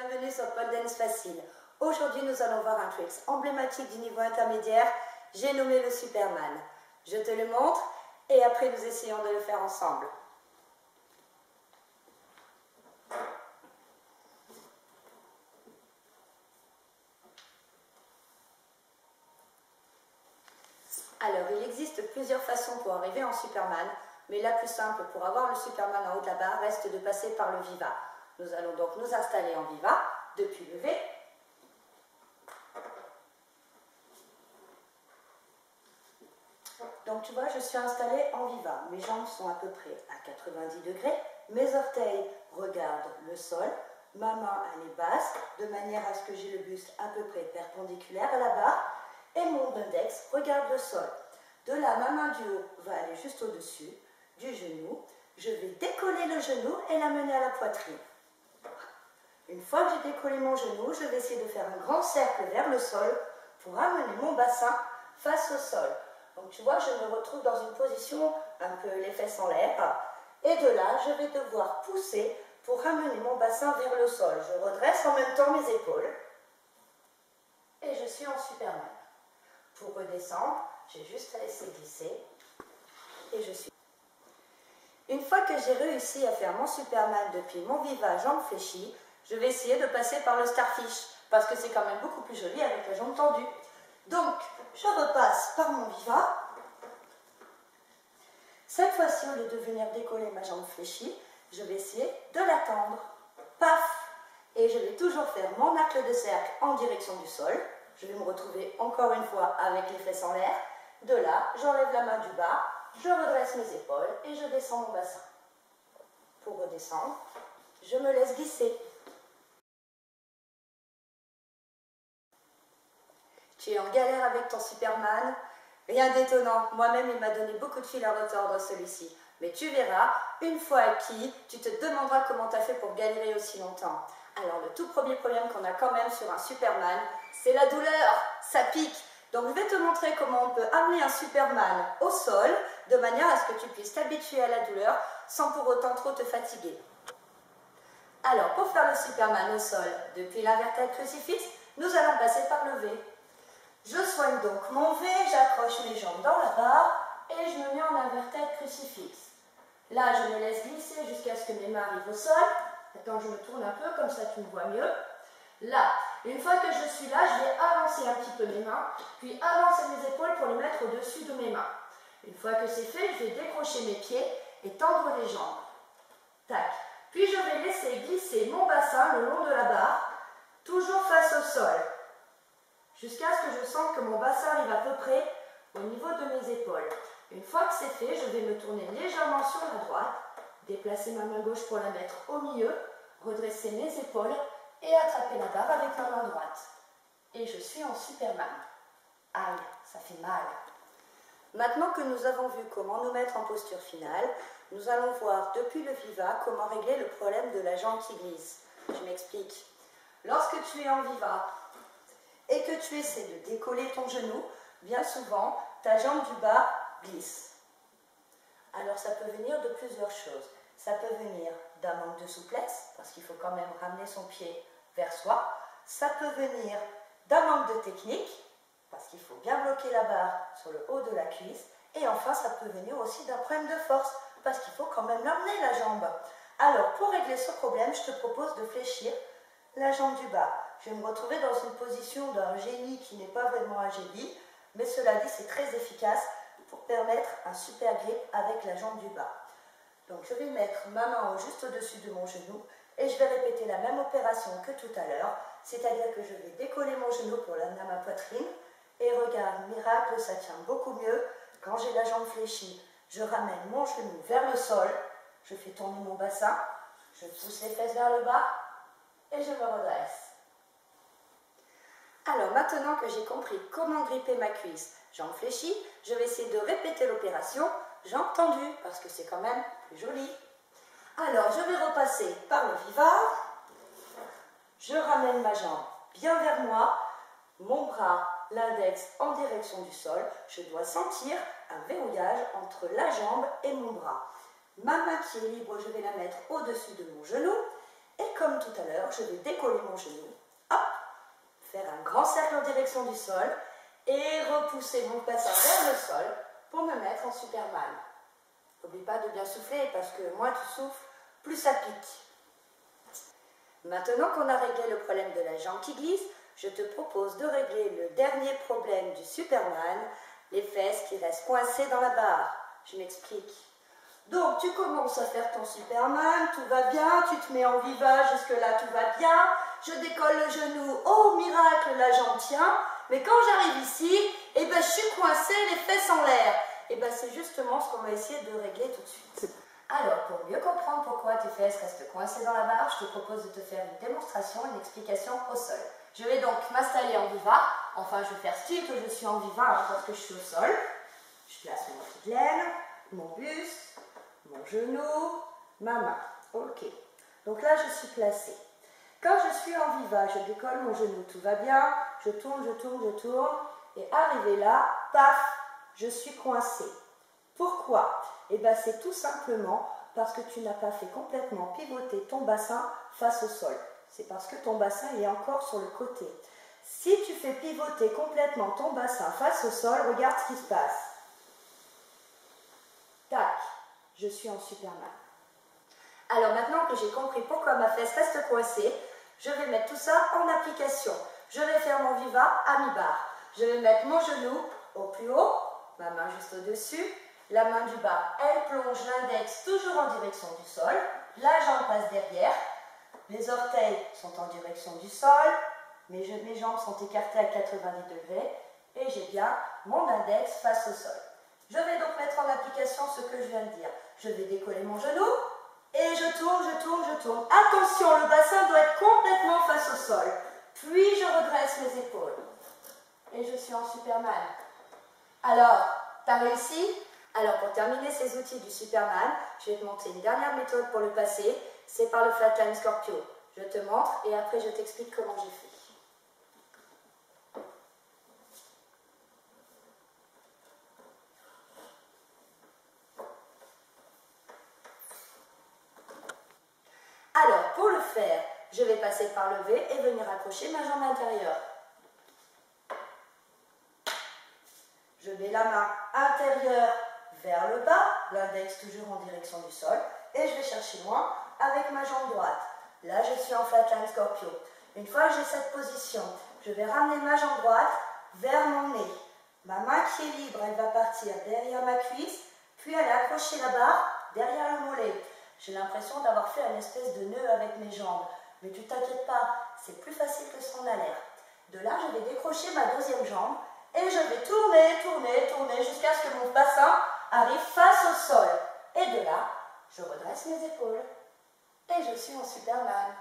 Bienvenue sur Pole Dance Facile. Aujourd'hui, nous allons voir un trick emblématique du niveau intermédiaire. J'ai nommé le Superman. Je te le montre et après nous essayons de le faire ensemble. Alors, il existe plusieurs façons pour arriver en Superman, mais la plus simple pour avoir le Superman en haut de la barre reste de passer par le Viva. Nous allons donc nous installer en Viva, depuis le V. Donc tu vois, je suis installée en Viva. Mes jambes sont à peu près à 90 degrés. Mes orteils regardent le sol. Ma main, elle est basse, de manière à ce que j'ai le buste à peu près perpendiculaire à la barre. Et mon index regarde le sol. De là, ma main du haut va aller juste au-dessus du genou. Je vais décoller le genou et l'amener à la poitrine. Une fois que j'ai décollé mon genou, je vais essayer de faire un grand cercle vers le sol pour amener mon bassin face au sol. Donc tu vois, je me retrouve dans une position un peu les fesses en l'air. Et de là, je vais devoir pousser pour ramener mon bassin vers le sol. Je redresse en même temps mes épaules. Et je suis en Superman. Pour redescendre, j'ai juste à laisser glisser. Et je suis. Une fois que j'ai réussi à faire mon Superman depuis mon Viva jambes fléchies, je vais essayer de passer par le Starfish, parce que c'est quand même beaucoup plus joli avec la jambe tendue. Donc, je repasse par mon Viva. Cette fois-ci, au lieu de venir décoller ma jambe fléchie, je vais essayer de la tendre. Paf! Et je vais toujours faire mon arc de cercle en direction du sol. Je vais me retrouver encore une fois avec les fesses en l'air. De là, j'enlève la main du bas, je redresse mes épaules et je descends mon bassin. Pour redescendre, je me laisse glisser. Tu es en galère avec ton Superman? Rien d'étonnant, moi-même il m'a donné beaucoup de fil à retordre celui-ci. Mais tu verras, une fois acquis, tu te demanderas comment tu as fait pour galérer aussi longtemps. Alors le tout premier problème qu'on a quand même sur un Superman, c'est la douleur, ça pique. Donc je vais te montrer comment on peut amener un Superman au sol, de manière à ce que tu puisses t'habituer à la douleur sans pour autant trop te fatiguer. Alors pour faire le Superman au sol, depuis l'invertèbre crucifix, nous allons passer par le V. Je soigne donc mon V, j'accroche mes jambes dans la barre et je me mets en invertèbre crucifix. Là, je me laisse glisser jusqu'à ce que mes mains arrivent au sol. Attends, je me tourne un peu, comme ça tu me vois mieux. Là, une fois que je suis là, je vais avancer un petit peu mes mains, puis avancer mes épaules pour les mettre au-dessus de mes mains. Une fois que c'est fait, je vais décrocher mes pieds et tendre les jambes. Tac. Puis je vais laisser glisser mon bassin le long de la barre, toujours face au sol, jusqu'à ce que je sente que mon bassin arrive à peu près au niveau de mes épaules. Une fois que c'est fait, je vais me tourner légèrement sur la droite, déplacer ma main gauche pour la mettre au milieu, redresser mes épaules et attraper la barre avec ma main droite. Et je suis en Superman. Aïe, ça fait mal. Maintenant que nous avons vu comment nous mettre en posture finale, nous allons voir depuis le Viva comment régler le problème de la jambe qui glisse. Je m'explique. Lorsque tu es en Viva et que tu essaies de décoller ton genou, bien souvent, ta jambe du bas glisse. Alors ça peut venir de plusieurs choses. Ça peut venir d'un manque de souplesse, parce qu'il faut quand même ramener son pied vers soi. Ça peut venir d'un manque de technique, parce qu'il faut bien bloquer la barre sur le haut de la cuisse. Et enfin, ça peut venir aussi d'un problème de force, parce qu'il faut quand même l'emmener la jambe. Alors, pour régler ce problème, je te propose de fléchir la jambe du bas. Je vais me retrouver dans une position d'un génie qui n'est pas vraiment un génie, mais cela dit, c'est très efficace pour permettre un super grip avec la jambe du bas. Donc je vais mettre ma main juste au-dessus de mon genou et je vais répéter la même opération que tout à l'heure, c'est-à-dire que je vais décoller mon genou pour l'amener à ma poitrine et regarde, miracle, ça tient beaucoup mieux quand j'ai la jambe fléchie. Je ramène mon genou vers le sol, je fais tourner mon bassin, je pousse les fesses vers le bas et je me redresse. Alors maintenant que j'ai compris comment gripper ma cuisse, jambe fléchie, je vais essayer de répéter l'opération, jambes tendues, parce que c'est quand même plus joli. Alors je vais repasser par le Viva, je ramène ma jambe bien vers moi, mon bras, l'index en direction du sol, je dois sentir un verrouillage entre la jambe et mon bras. Ma main qui est libre, je vais la mettre au-dessus de mon genou, et comme tout à l'heure, je vais décoller mon genou, hop, faire un grand cercle en direction du sol et repousser mon bassin vers le sol pour me mettre en Superman. N'oublie pas de bien souffler parce que moins tu souffles, plus ça pique. Maintenant qu'on a réglé le problème de la jambe qui glisse, je te propose de régler le dernier problème du Superman, les fesses qui restent coincées dans la barre. Je m'explique. Donc tu commences à faire ton Superman, tout va bien, tu te mets en viva, jusque-là tout va bien, je décolle le genou, oh miracle, la jambe tient, mais quand j'arrive ici, eh ben, je suis coincée, les fesses en l'air. Et ben, c'est justement ce qu'on va essayer de régler tout de suite. Alors, pour mieux comprendre pourquoi tes fesses restent coincées dans la barre, je te propose de te faire une démonstration, une explication au sol. Je vais donc m'installer en viva, enfin je vais faire style que je suis en viva parce que je suis au sol. Je place mon pied de laine, mon buste, mon genou, ma main. Ok, donc là je suis placée. Quand je suis en viva, je décolle mon genou, tout va bien, je tourne, et arrivé là, paf, je suis coincée. Pourquoi? Eh bien c'est tout simplement parce que tu n'as pas fait complètement pivoter ton bassin face au sol. C'est parce que ton bassin est encore sur le côté. Si tu fais pivoter complètement ton bassin face au sol, regarde ce qui se passe. Tac, je suis en Superman. Alors maintenant que j'ai compris pourquoi ma fesse reste coincée, je vais mettre tout ça en application. Je vais faire mon viva à mi-barre. Je vais mettre mon genou au plus haut, ma main juste au-dessus. La main du bas, elle plonge l'index toujours en direction du sol. La jambe passe derrière. Les orteils sont en direction du sol. Mes jambes sont écartées à 90 degrés. Et j'ai bien mon index face au sol. Je vais donc mettre en application ce que je viens de dire. Je vais décoller mon genou. Et je tourne. Attention, le bassin doit être complètement face au sol. Puis je redresse mes épaules. Et je suis en Superman. Alors, t'as réussi? Alors, pour terminer ces outils du Superman, je vais te montrer une dernière méthode pour le passer. C'est par le Flatline Scorpio. Je te montre et après je t'explique comment j'ai fait. Alors, pour le faire, je vais passer par le V et venir accrocher ma jambe intérieure. Je mets la main intérieure vers le bas, l'index toujours en direction du sol, et je vais chercher loin avec ma jambe droite. Là, je suis en Flatline Scorpio. Une fois que j'ai cette position, je vais ramener ma jambe droite vers mon nez. Ma main qui est libre, elle va partir derrière ma cuisse, puis elle a accroché la barre derrière le mollet. J'ai l'impression d'avoir fait une espèce de nœud avec mes jambes, mais tu t'inquiètes pas, c'est plus facile que ce qu'on a l'air. De là, je vais décrocher ma deuxième jambe et je vais tourner jusqu'à ce que mon bassin arrive face au sol. Et de là, je redresse mes épaules. Et je suis en Superman.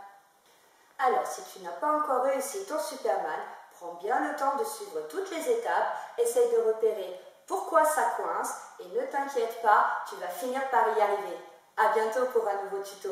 Alors, si tu n'as pas encore réussi ton Superman, prends bien le temps de suivre toutes les étapes, essaye de repérer pourquoi ça coince et ne t'inquiète pas, tu vas finir par y arriver. À bientôt pour un nouveau tuto.